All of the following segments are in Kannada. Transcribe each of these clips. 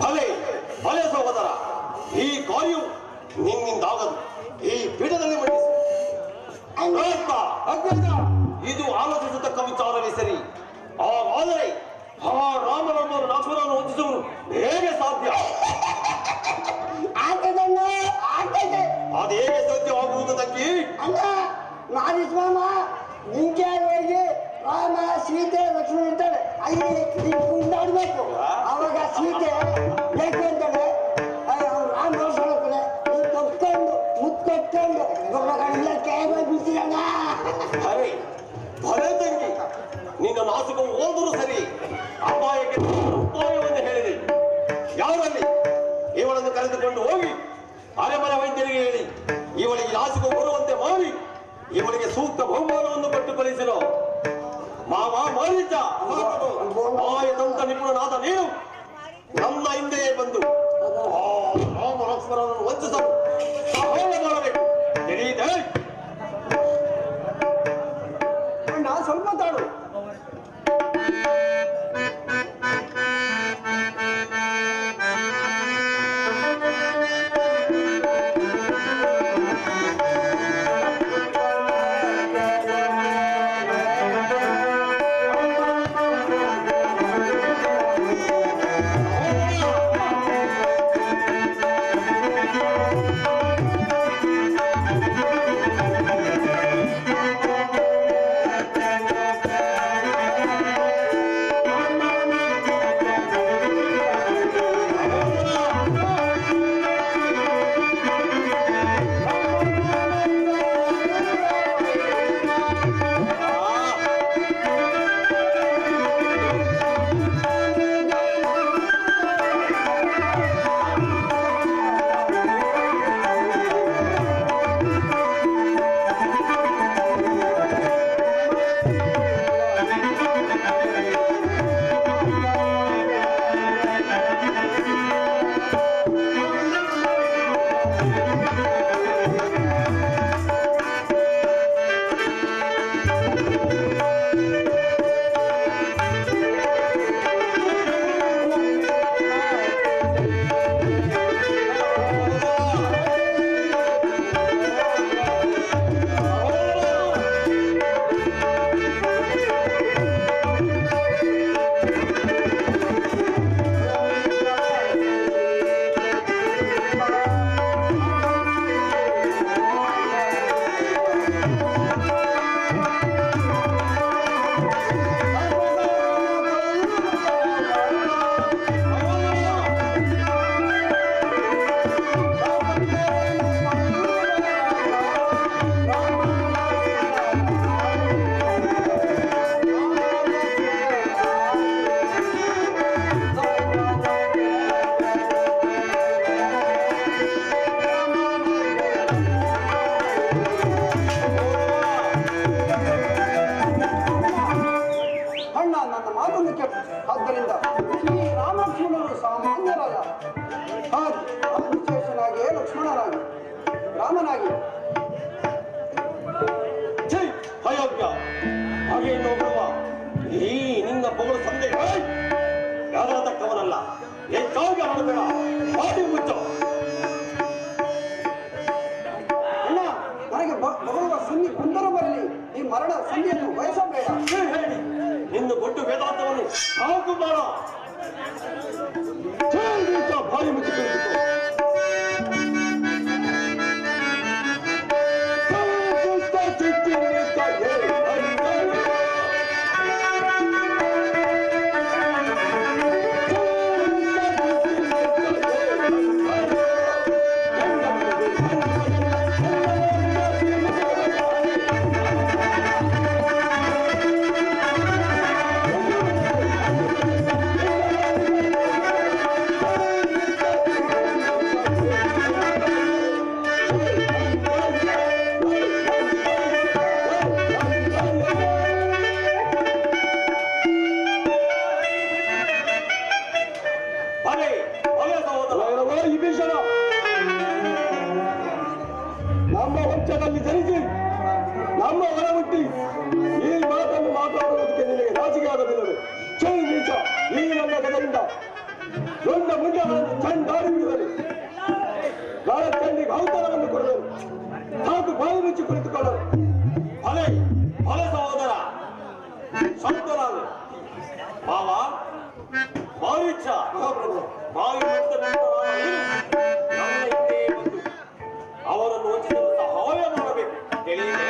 ಭಲೆ ಭಲೆ ಸಹೋದರ, ಈ ಕಾರ್ಯವು ನಿನ್ನಿಂದಾಗದು. ಈ ಪೀಠದಲ್ಲಿ ಮಂಡಿಸಿ. ಇದು ಆಲೋಚಿಸತಕ್ಕ ವಿಚಾರವೇ ಸರಿ. ಆದರೆ ಆ ರಾಮನನ್ನು ಲಕ್ಷ್ಮಣನನ್ನು ಹೊಂದಿಸುವುದು ಹೇಗೆ ಸಾಧ್ಯ? ಅದು ಹೇಗೆ ಸಾಧ್ಯವಾಗುವುದು ತಂಗಿ? ನಿಂಗೆ ಹೋಗಿ ರಾಮ ಸೀತೆ ಲಕ್ಷ್ಮಣ ಇರ್ತಾಳೆ, ಅಲ್ಲಿ ಕುಂದಾಡ್ಬೇಕು. ಅವಾಗ ಸೀತೆ ಬೇಕು ಅಂತಾಳೆ, ರಾಮ ಹೊರಡ್ತಾಳೆ, ಕಟ್ಕೊಂಡು ಮುತ್ಕೊಟ್ಕೊಂಡು ಗೊಬ್ಬರ ಕೈಗೆ ಬಿಡ್ತೀರಣ್ಣ. ಅರೆ ಭಲೆ ತಂಗಿ, ನಿನ್ನ ನಾಸಿಕವು ಹೋದರೂ ಸರಿ. ಅಪಾಯಕ್ಕೆ ಉಪಾಯವನ್ನು ಹೇಳಿದೆ. ಯಾರಲ್ಲಿ ಇವಳನ್ನು ಕರೆದುಕೊಂಡು ಹೋಗಿ ಅರೆಮನೆ ವೈದ್ಯರಿಗೆ ಹೇಳಿ ಇವಳಿಗೆ ನಾಸಿಕ ಬರುವಂತೆ ಮಾಡಿ ಇವಳಿಗೆ ಸೂಕ್ತ ಬಹುಮಾನವನ್ನು ಕೊಟ್ಟು ಕಳಿಸಿರೋ. ಮಾವ ಮಾರೀಚ, ಮಾಯದಂತ ನಿಪುಣನಾದ ನೀನು ನನ್ನ ಹಿಂದೆಯೇ ಬಂದು ರಾಮ ಲಕ್ಷ್ಮಣನನ್ನು ವಂಚಿಸಲು ಸಹಾಯ ಮಾಡಬೇಕು. ತಿಳಿಯಿತೆ? ಸ್ವಲ್ಪ ತಾಳು. ಆದ್ದರಿಂದ ಈ ರಾಮಲಕ್ಷ್ಮಣರು ಸಾಮಾನ್ಯರಲ್ಲ. ವಿಶೇಷನಾಗಿ ಲಕ್ಷ್ಮಣನಾಗಿ ರಾಮನಾಗಿ ಅಯೋಗ್ಯ ಹಾಗೆ ನೋಡುವ ಈ ನಿನ್ನ ಪೊಗಳು ಸಂದೇಹ ಯಾರ ತಕ್ಕವನಲ್ಲ. ಹೆಚ್ಚಾಗಿ ಮಾಡಬೇಡ, ಬಾಡಿ ಮುಚ್ಚ. ಅಣ್ಣ ನನಗೆ ಬರುವ ಸುನ್ನಿ ಮರಣ ಸಂಧಿಯನ್ನು ಬಯಸಬೇಡ. ಹೇಳಿ ನಿನ್ನ ಗೊಡ್ಡು ವೇದಾಂತವನ್ನು ಸಾಕು ಮಾಡ. ಭಾರಿ ಮುಚ್ಚಿಕೊಂಡಿತ್ತು. ನಮ್ಮ ವಂಶದಲ್ಲಿ ಜನಿಸಿ ನಮ್ಮ ಹೊರ ಹುಟ್ಟಿ ಈ ಮಾತನ್ನು ಮಾತಾಡುವುದಕ್ಕೆ ನಿನಗೆ ನಾಚಿಕೆ ಆಗೋದಿಲ್ಲವೇ? ಚಳಿ ನೀಚ ಈ ನನ್ನ ಗದರಿಂದ ದೊಡ್ಡ ಮುಂಡಗಳನ್ನು ಚಂಡಾಡಿ ಬಿಡುವರು. ಗಾಳ ಚಂಡಿಗೆ ಔತಣವನ್ನು ಕೊಡುವರು. ಸಾಕು ಬಾಯಿ ಮುಚ್ಚಿ ಕುಳಿತುಕೊಳ್ಳರು. ಅಲೆ ಹೊಲ ಸಹೋದರ ಸಂತನಾದ ಮಾವ ಮಾರೀಚ ಬಾಯಿ ನನ್ನ ಹಿಂದೆ ಬಂದು ಅವರನ್ನು ವಂಚಿಸಲು ಸಹಾಯ ಮಾಡಬೇಕು. ತಿಳಿಯಿದೆ?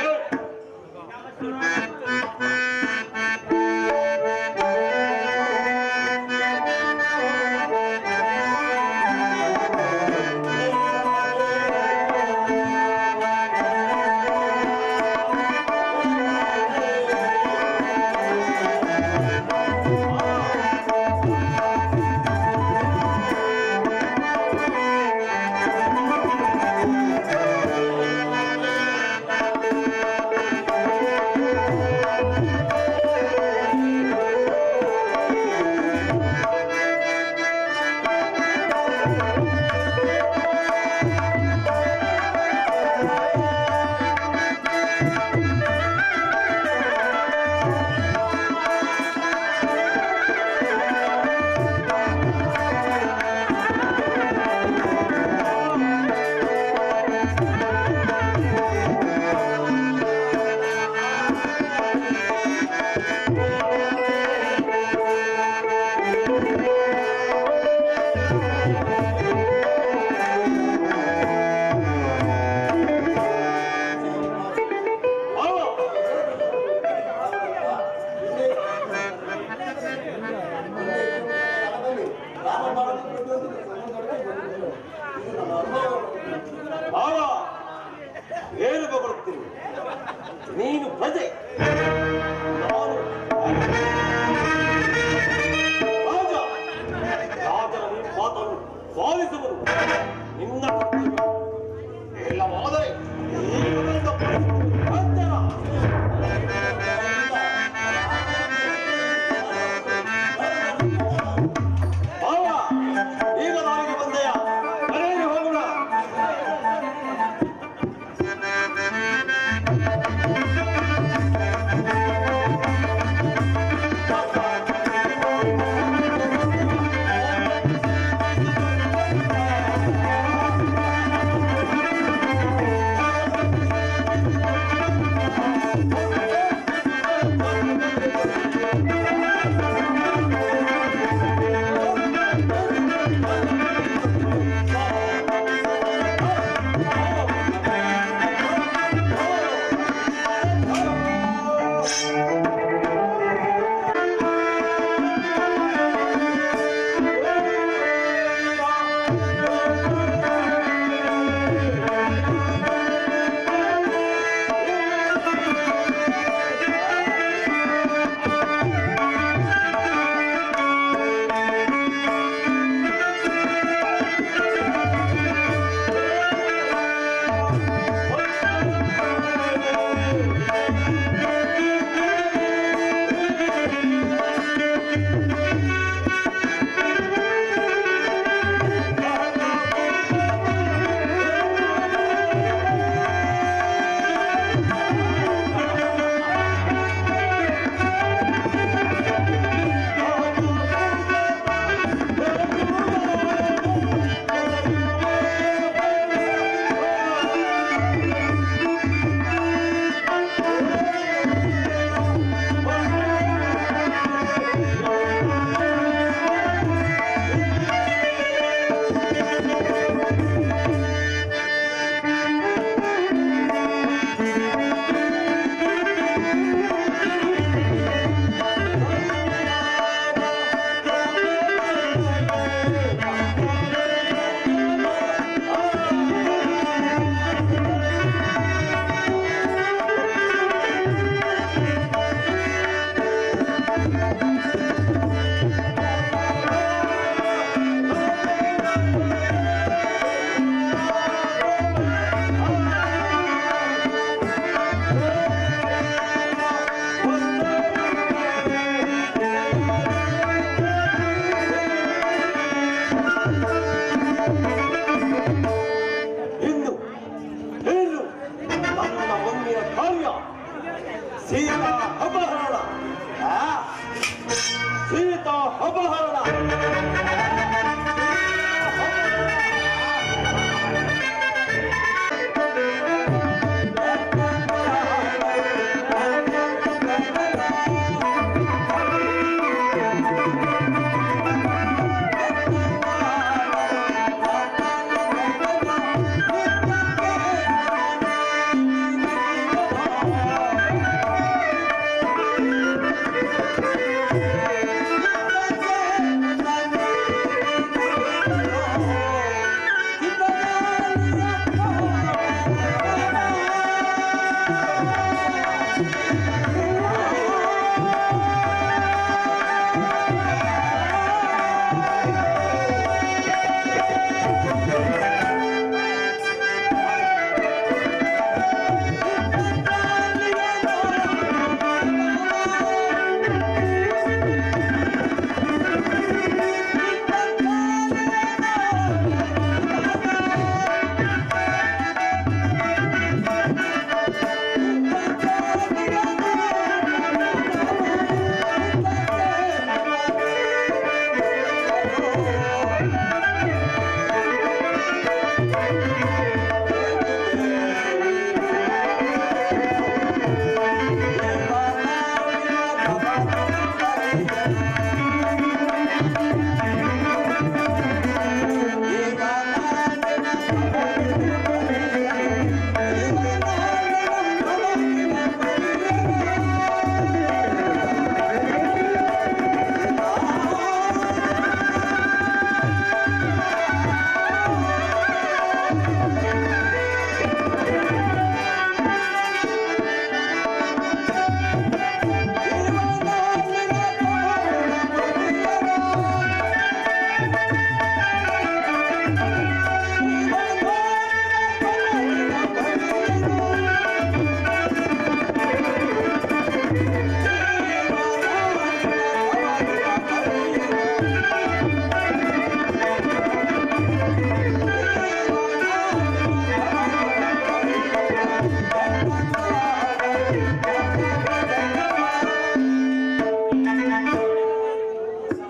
ಏನು ಬರುತ್ತೀನಿ? ನೀನು ಪ್ರಜೆ, ನಾನು ರಾಜ. ರಾಜನ ಈ ಮಾತನ್ನು ಪಾಲಿಸುವುದು ನಿನ್ನ ಕರ್ತವ್ಯ. ಇಲ್ಲವಾದರೆ ಈ ಮಗನಿಂದ ಅಂತರ. ಈಗ ನಾಳೆಗೆ ಬಂದೆಯ ಮನೆಗೆ ಹೋಗೋಣ. ಇನ್ನು ಏನು ನನ್ನ ಮುಂದಿನ ಕಾರ್ಯ ಸೀತಾ ಅಪಹರಣ. ಸೀತಾ ಅಪಹರಣ.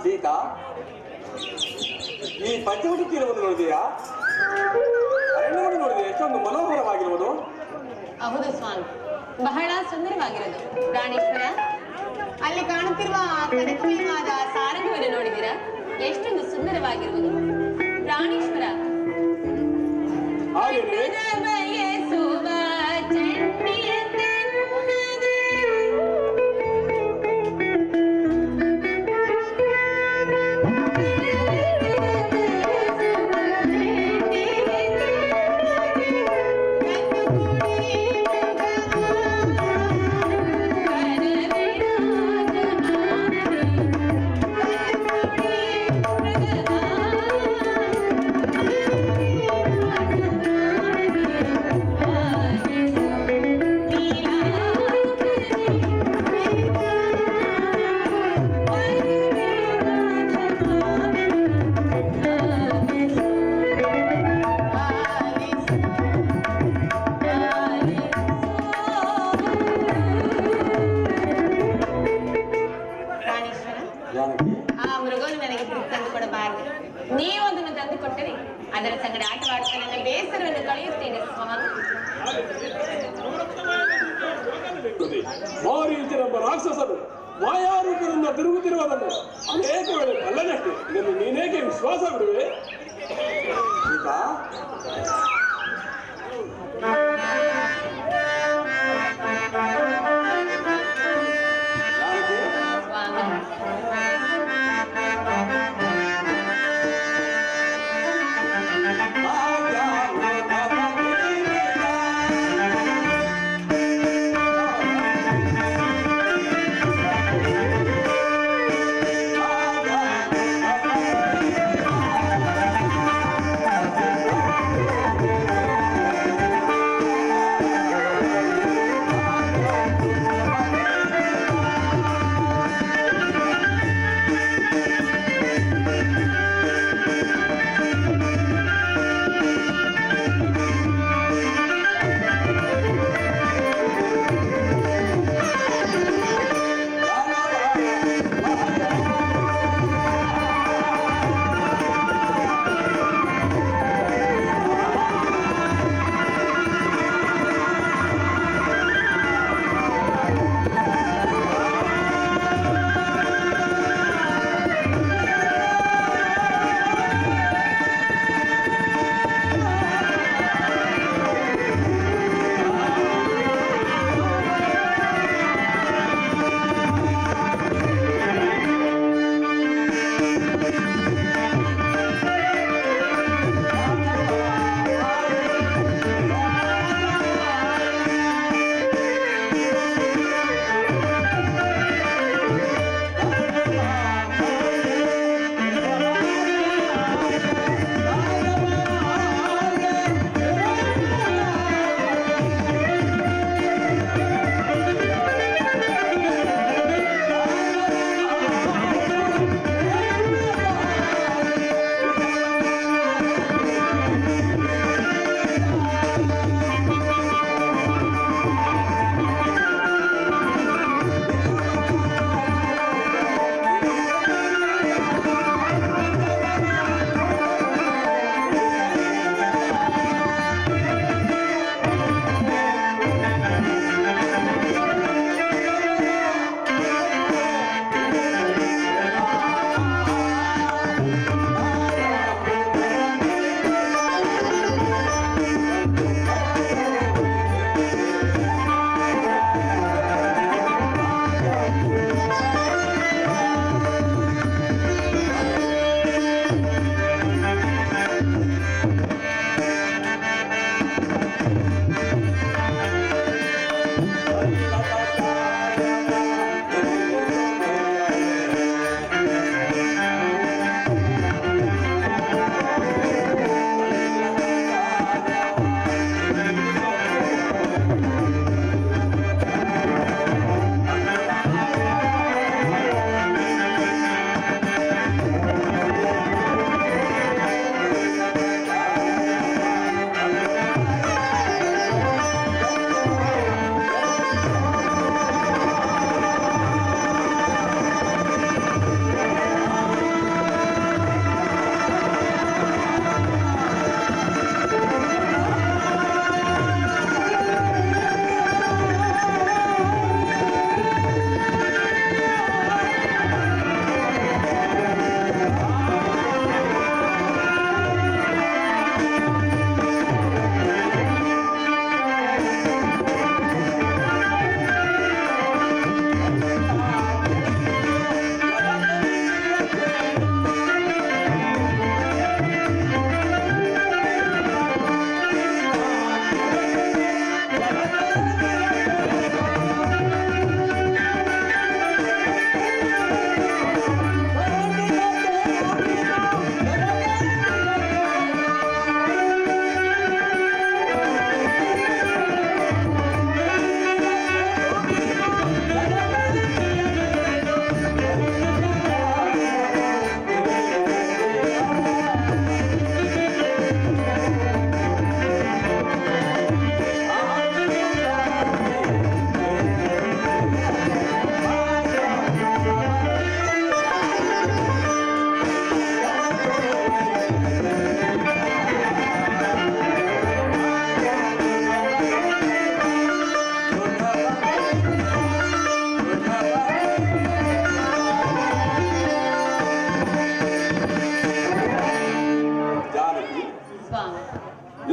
ಸೀತಾ, ಈ ಪಂಚವಟಿಕೆಯನ್ನು ನೋಡಿದೆಯಾ? ಅರಣ್ಯವನ್ನು ನೋಡಿದೆ, ಎಷ್ಟೊಂದು ಮನೋಹರವಾಗಿರುವುದು. ಹೌದು ಸ್ವಾಮಿ, ಬಹಳ ಸುಂದರವಾಗಿರೋದು. ಪ್ರಾಣೇಶ್ವರ, ಅಲ್ಲಿ ಕಾಣುತ್ತಿರುವ ಕನಕಮಯವಾದ ಸಾರಂಗವನ್ನು ನೋಡಿದಿರಾ? ಎಷ್ಟೊಂದು ಸುಂದರವಾಗಿರುವುದು. ಪ್ರಾಣೇಶ್ವರ, ಬಯಸುವ ಚಂಡಿಯ ತೆನ್ನದೆ ನೀವು ಅದನ್ನು ತಂದು ಕೊಟ್ಟರೆ ಅದರ ಸಂಗಡ ಆಟವಾಡುತ್ತಾ ನನ್ನ ಬೇಸರವನ್ನು ಕಳೆಯುತ್ತೇನೆ ಸ್ವಾಮಿ. ಮಾರೀಚನೆಂಬ ರಾಕ್ಷಸನು ಮಾಯಾರೂಪದಿಂದ ತಿರುಗುತ್ತಿರುವುದನ್ನು ಅನೇಕ ವೇಳೆ ಕಳ್ಳನಷ್ಟೇ ಇದನ್ನು ನೀನೇಕೆ ವಿಶ್ವಾಸ ಬಿಡುವೆ? ಈಗ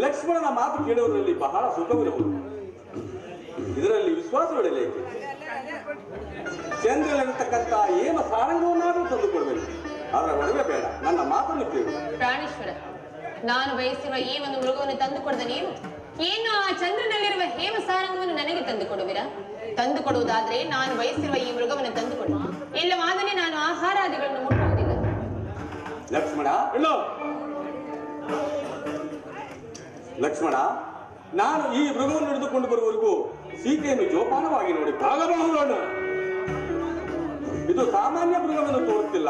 ಲಕ್ಷ್ಮಣನ ಮಾತು ಕೇಳುವುದರಲ್ಲಿ ಬಹಳ ಸುಖವಿರಬಹುದು. ಇದರಲ್ಲಿ ವಿಶ್ವಾಸವಿಡಲೇಕೆ? ಚಂದ್ರನಂತಕ್ಕಂಥ ಹೇಮ ಸಾರಂಗವನ್ನಾದರೂ ತಂದುಕೊಡ್ಬೇಕು. ಅದರ ಒಡವೆ ಬೇಡ, ನನ್ನ ಮಾತನ್ನು ಕೇಳು. ಪ್ರಾಣೇಶ್ವರ, ನಾನು ಬಯಸಿರುವ ಈ ಒಂದು ಮೃಗವನ್ನು ತಂದುಕೊಡದ ನೀವು ಏನು ಆ ಚಂದ್ರನಲ್ಲಿರುವ ಹೇಮ ಸಾರಂಗವನ್ನು ನನಗೆ ತಂದುಕೊಡುವಿರಾ? ತಂದುಕೊಡುವುದಾದ್ರೆ ನಾನು ಬಯಸಿರುವ ಈ ಮೃಗವನ್ನು ತಂದುಕೊಡು, ಇಲ್ಲವಾದರೆ ನಾನು ಆಹಾರಾದಿಗಳನ್ನು ಮುಟ್ಟುವುದಿಲ್ಲ. ಲಕ್ಷ್ಮಣ, ಲಕ್ಷ್ಮಣ, ನಾನು ಈ ಮೃಗವನ್ನು ಹಿಡಿದುಕೊಂಡು ಬರುವವರೆಗೂ ಸೀತೆಯನ್ನು ಜೋಪಾನವಾಗಿ ನೋಡಿ. ಆಗಬಹುದು. ಇದು ಸಾಮಾನ್ಯ ಮೃಗವನ್ನು ತೋರುತ್ತಿಲ್ಲ.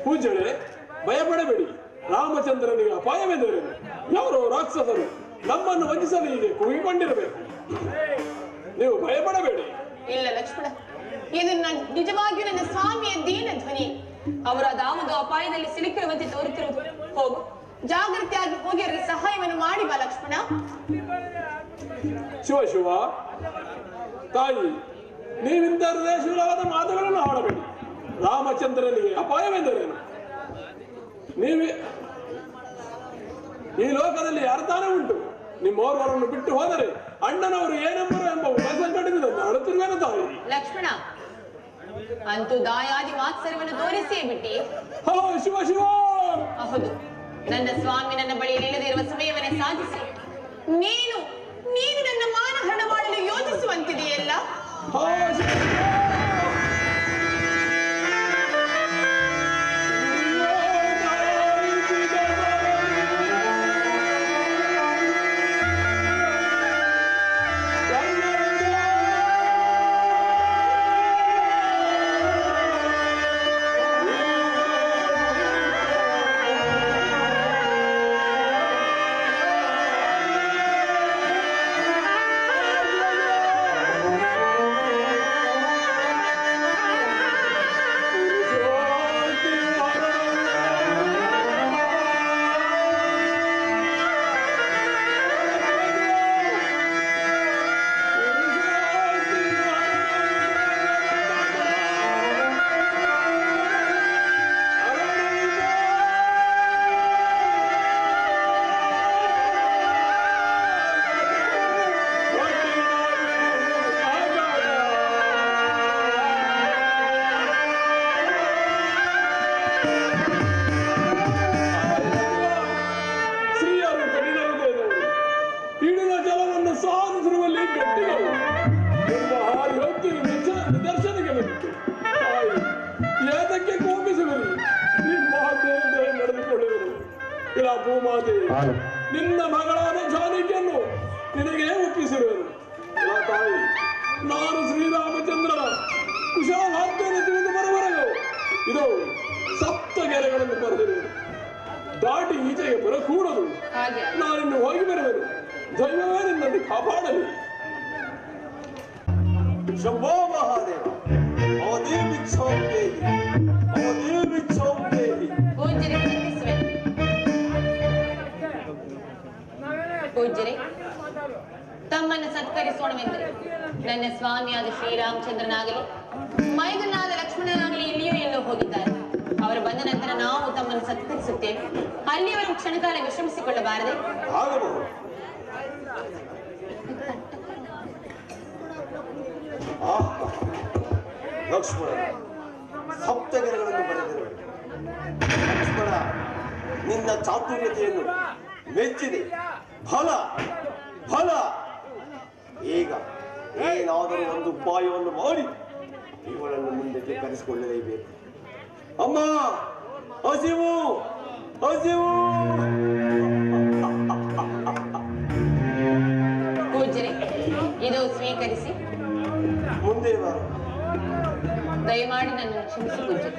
ಪೂಜ್ಯರೇ, ಭಯಪಡಬೇಡಿ. ರಾಮಚಂದ್ರನಿಗೆ ಅಪಾಯವೆಂದರೆ ಯಾರೋ ರಾಕ್ಷಸರು ನಮ್ಮನ್ನು ವಂಚಿಸಲು ಹೀಗೆ ಕೂಗಿಕೊಂಡಿರಬೇಕು. ನೀವು ಭಯಪಡಬೇಡಿ. ಇಲ್ಲ ಲಕ್ಷ್ಮಣ, ಇದು ನಿಜವಾಗಿಯೂ ನನ್ನ ಸ್ವಾಮಿಯ ದೀನ ಧ್ವನಿ. ಅವರು ಅದಾವುದು ಅಪಾಯದಲ್ಲಿ ಸಿಲುಕಿರುವಂತೆ ತೋರುತ್ತಿರುವುದು. ಹೋಗು, ಜಾಗೃತಿಯಾಗಿ ಹೋಗಿ ಅವರಿಗೆ ಸಹಾಯವನ್ನು ಮಾಡಿ ಬಾ ಲಕ್ಷ್ಮಣ. ಶಿವ ಶಿವ, ತಾಯಿ, ನೀವಿಂತ ಹೃದಯಶೂಲವಾದ ಮಾತುಗಳನ್ನು ಆಡಬೇಡಿ. ರಾಮಚಂದ್ರನಿಗೆ ಅಪಾಯವೆಂದರೇನು? ನೀವೇ ಈ ಲೋಕದಲ್ಲಿ ಯಾರ್ತಾನೆ ಉಂಟು. ನಿಮ್ಮೋರ್ವರನ್ನು ಬಿಟ್ಟು ಹೋದರೆ ಅಣ್ಣನವರು ಏನೆಂಬರು ಎಂಬ ಸಂಕಟದಿಂದ ಅಳುತ್ತಿರುವೇನು ತಾಯಿ. ಲಕ್ಷ್ಮಣ, ಅಂತೂ ದಾಯಾದಿ ವಾತ್ಸರ್ಯವನ್ನು ತೋರಿಸಿಯೇ ಬಿಟ್ಟಿ. ಶಿವ ಶಿವ. ಹೌದು, ನನ್ನ ಸ್ವಾಮಿ ನನ್ನ ಬಳಿಯಲ್ಲಿ ಇಲ್ಲದಿರುವ ಸಮಯವನ್ನೇ ಸಾಧಿಸಿ ನೀನು ನೀನು ನನ್ನ ಮಾನಹರಣ ಮಾಡಲು ಯೋಚಿಸುವಂತಿದೆಯಲ್ಲ. ನಿನ್ನ ಮಗಳಾದ ಜಾನಕಿಯನ್ನು ನಿನಗೆ ಒಪ್ಪಿಸಿರುವರು. ತಾಯಿ, ನಾನು ಶ್ರೀರಾಮಚಂದ್ರನ ಕುಶಾಲಾಜ್ಞೆಯನ್ನು ತಿಳಿದು ಬರುವರೆಗೂ ಇದು ಸಪ್ತಗೆರೆಗಳನ್ನು ಬರೆದಿರುವುದು. ದಾಟಿ ಈಚೆಗೆ ಬರಕೂಡದು. ನಾನಿನ್ನು ಹೋಗಿ ಬರುವೆನು. ದೈವವೇ ನಿನ್ನನ್ನು ಕಾಪಾಡಲಿ. ಶಂಭೋ ಮಹಾದೇವ, ಅವದೇವಿಚ್ಛಾಂ ದೇಹಿ, ಅವದೇವಿಚ್ಛಾಂ ದೇಹಿ. ಪೂಜ್ಯರೇ, ತಮ್ಮನ್ನು ಸತ್ಕರಿಸೋಣವೆಂದರೆ ನನ್ನ ಸ್ವಾಮಿಯಾದ ಶ್ರೀರಾಮಚಂದ್ರನಾಗಲಿ ಮೈದನಾದ ಲಕ್ಷ್ಮಣನಾಗಲಿ ಇಲ್ಲಿಯೂ ಎಲ್ಲೋ ಹೋಗಿದ್ದಾರೆ. ಅವರು ಬಂದ ನಂತರ ನಾವು ತಮ್ಮನ್ನು ಸತ್ಕರಿಸುತ್ತೇವೆ. ಅಲ್ಲಿಯವರೆಗೂ ಕ್ಷಣಕಾಲ ವಿಶ್ರಮಿಸಿಕೊಳ್ಳಬಾರದೆ? ಆಗಬಹುದು. ಲಕ್ಷ್ಮಣ, ಸಪ್ತಗೆರೆಗಳನ್ನು ಬರೆದಿರುವ ಲಕ್ಷ್ಮಣ, ನಿನ್ನ ಚಾತುರ್ಯತೆಯನ್ನು ಮೆಚ್ಚಿದೆ. ಫಲ ಫಲ. ಈಗ ಏನಾದರೂ ಒಂದು ಉಪಾಯವನ್ನು ಮಾಡಿ ಇವಳನ್ನು ಮುಂದಕ್ಕೆ ಕರೆಸಿಕೊಳ್ಳಲೇಬೇಕು. ಅಮ್ಮ, ಹಸಿವು ಹಸಿವು. ಪೂಜ್ಯರೇ, ಇದು ಸ್ವೀಕರಿಸಿ. ಮುಂದೆ ಬಾ. ದಯಮಾಡಿ ನನ್ನನ್ನು ಕ್ಷಮಿಸಿ ಪೂಜ್ಯ.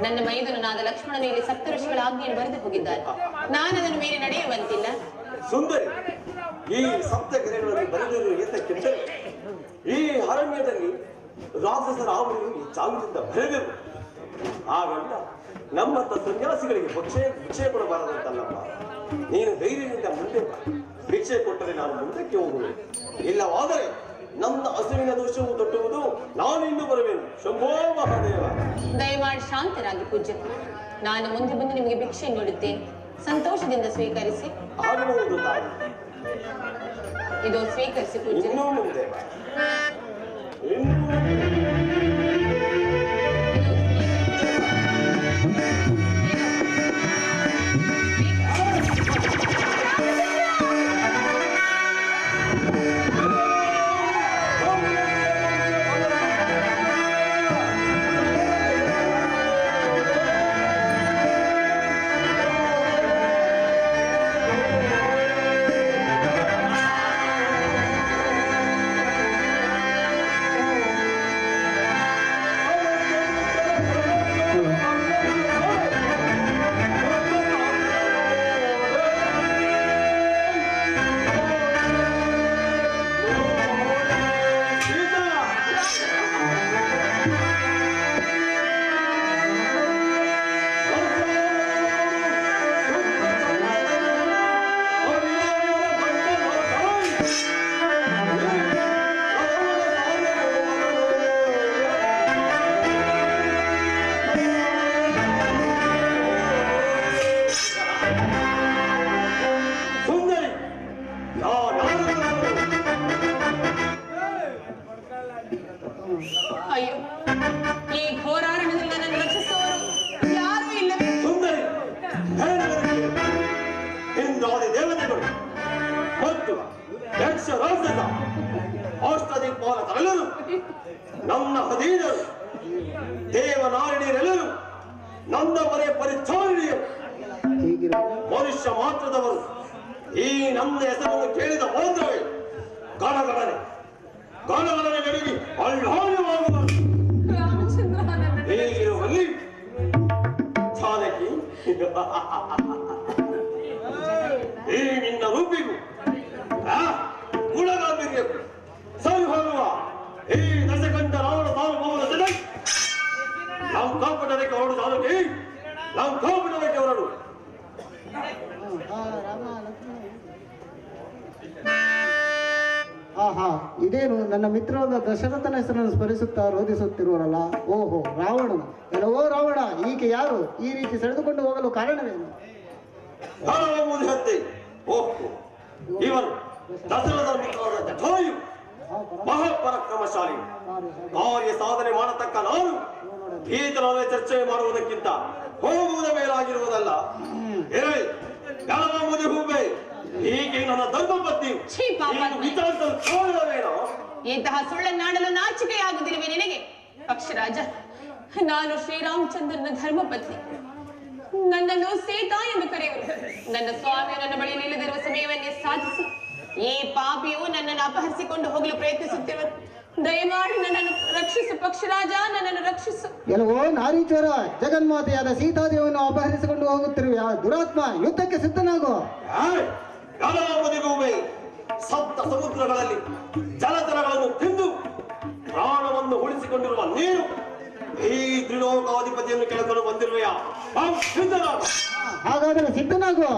ನನ್ನ ಮೈದುನನಾದ ಲಕ್ಷ್ಮಣನು ಇಲ್ಲಿ ಸಪ್ತ ಋಷಿಗಳ ಆಜ್ಞೆಯನ್ನು ಬರೆದು ಹೋಗಿದ್ದಾರೆ. ನಾನು ಅದನ್ನು ಮೀರಿ ನಡೆಯುವಂತಿಲ್ಲ. ಸುಂದರಿ, ಈ ಸಪ್ತಗೆರೆಗಳನ್ನು ಬರೆದಿರುವ ಏತಕ್ಕೆಂದರೆ ಈ ಅರಣ್ಯದಲ್ಲಿ ರಾಕ್ಷಸರ ಆವರಣೆಯು ಹೆಚ್ಚಾಗುತ್ತಿದ್ದ ಬೆಳೆದಿರು. ಹಾಗಂತ ನಮ್ಮಂತ ಸನ್ಯಾಸಿಗಳಿಗೆ ಭಿಕ್ಷೆ ಕೊಡಬಾರದಂತಲ್ಲಪ್ಪ. ನೀನು ಧೈರ್ಯದಿಂದ ಮುಂದೆ ಬಾ. ಭಿಕ್ಷೆ ಕೊಟ್ಟರೆ ನಾನು ಮುಂದಕ್ಕೆ ಹೋಗುವೆ. ಇಲ್ಲವಾದರೆ ನನ್ನ ಹಸುವಿನ ದೋಷವು ತೊಟ್ಟುವುದು. ನಾನು ಇನ್ನು ಬರುವೆನು. ಶಂಭೋ ಮಹಾದೇವ. ದಯಮಾಡಿ ಶಾಂತರಾಗಿ ಪೂಜ್ಯ. ನಾನು ಮುಂದೆ ಬಂದು ನಿಮಗೆ ಭಿಕ್ಷೆ ನೀಡುತ್ತೇನೆ. ಸಂತೋಷದಿಂದ ಸ್ವೀಕರಿಸಿ. ಆಗಬಹುದು ತಾಯಿ. ಇದು ಸ್ವೀಕರಿಸಿ ಪೂಜ್ಯ. ಇನ್ನೂ ಮುಂದೆ ಬಾ. ದೇವತೆಗಳು ಮತ್ತು ಯಕ್ಷ ರಾಕ್ಷಸ ಅಷ್ಟದಿಕ್ಪಾಲಕರೆಲ್ಲರೂ ನನ್ನ ಅಧೀನರು ದೇವನಾರಿಣಿಯರೆಲ್ಲರೂ ನನ್ನ ಮನೆ ಪರಿಚಾರಿಣಿಯರು ಮನುಷ್ಯ ಮಾತ್ರದವರು ಈ ನನ್ನ ಹೆಸರನ್ನು ಕೇಳಿದ ಮಾತ್ರವೇ ಗಣಗಣನೆ ನಡುಗಿ ಅಲ್ಲಾಡುವಾಗುವರು. ರಾಮಚಂದ್ರ ನನ್ನ ಹೀಗಿರುವಲ್ಲಿ ಜಾನಕಿ ಈ ನಿನ್ನ ರೂಪಿಗೂ ಗುಣಗಾಂಭೀರ್ಯಕ್ಕೂ ಸರಿ ಹೋಗುವ ಈ ದಶಕಂಠ ರಾವಣ ಸಾರ್ವಭೌಮನ ಜನ ಲಂಕಾಪಟ್ಟಣಕ್ಕೆ ಹೊರಡು ಜಾನಕಿ, ಲಂಕಾಪಟ್ಟಣಕ್ಕೆ ಹೊರಡು. ಆಹಾ, ಇದೇನು ನನ್ನ ಮಿತ್ರರಾದ ದಶರಥನ ಹೆಸರನ್ನು ಸ್ಮರಿಸುತ್ತಾ ರೋಧಿಸುತ್ತಿರುವರಲ್ಲ. ಓಹೋ, ರಾವಣನು. ಎಲ್ಲವೋ ರಾವಣ, ಈಕೆ ಯಾರು? ಈ ರೀತಿ ಸೆಳೆದುಕೊಂಡು ಹೋಗಲು ಕಾರಣವೇನು? ಹತ್ತೆ ಓಹೋ, ಇವನು ದಶರಥ ಮಿತ್ರರಾದ ಜಟಾಯು, ಮಹಾಪರಾಕ್ರಮಶಾಲಿ. ಕಾರ್ಯ ಸಾಧನೆ ಮಾಡತಕ್ಕ ನಾನು ಈತನವೇ ಚರ್ಚೆ ಮಾಡುವುದಕ್ಕಿಂತ ಹೋಗುವುದ ಮೇಲಾಗಿರುವುದಲ್ಲ. ಗಲಭೆ ಹೂಬೆ, ಹೀಗೆ ನನ್ನ ಧರ್ಮಪತ್ನಿ ಛೀ ಪಾಪ. ಕಾರಣವೇನೋ? ಇಂತಹ ಸುಳ್ಳನ್ನಾಡಲು ನಾಚಿಕೆಯಾಗುವುದಿಲ್ಲವೇ ನಿನಗೆ? ಪಕ್ಷರಾಜ, ನಾನು ಶ್ರೀರಾಮಚಂದ್ರನ ಧರ್ಮಪತ್ನಿ. ನನ್ನನ್ನು ಸೀತಾ ಎಂದು ಕರೆಯುವರು. ನನ್ನ ಸ್ವಾಮಿಯು ನನ್ನ ಬಳಿ ನಿಲ್ಲದಿರುವ ಸಮಯವನ್ನೇ ಸಾಧಿಸಿ ಈ ಪಾಪಿಯು ನನ್ನನ್ನು ಅಪಹರಿಸಿಕೊಂಡು ಹೋಗಲು ಪ್ರಯತ್ನಿಸುತ್ತಿರುವರು. ದಯಮಾಡಿ ನನ್ನನ್ನು ರಕ್ಷಿಸು ಪಕ್ಷರಾಜ, ನನ್ನನ್ನು ರಕ್ಷಿಸು. ಎಲ್ಲವೋ ನಾರೀಶ್ವರ, ಜಗನ್ಮಾತೆಯಾದ ಸೀತಾದೇವಿಯನ್ನು ಅಪಹರಿಸಿಕೊಂಡು ಹೋಗುತ್ತಿರುವ ದುರಾತ್ಮ, ಯುದ್ಧಕ್ಕೆ ಸಿದ್ಧನಾಗೋ. ಗಲಭೆ ಸಪ್ತ ಸಮುದ್ರಗಳಲ್ಲಿ ಜಲಚರಗಳನ್ನು ತಿಂದು ಪ್ರಾಣವನ್ನು ಉಳಿಸಿಕೊಂಡಿರುವ ನೀರು ಈ ತ್ರಿಲೋಕಾಧಿಪತಿಯನ್ನು ಕೆಳಕೊಂಡು ಬಂದಿರುವೆಯಾ? ಹಾಗಾದರೆ ಸಿದ್ಧನಾಗೋ.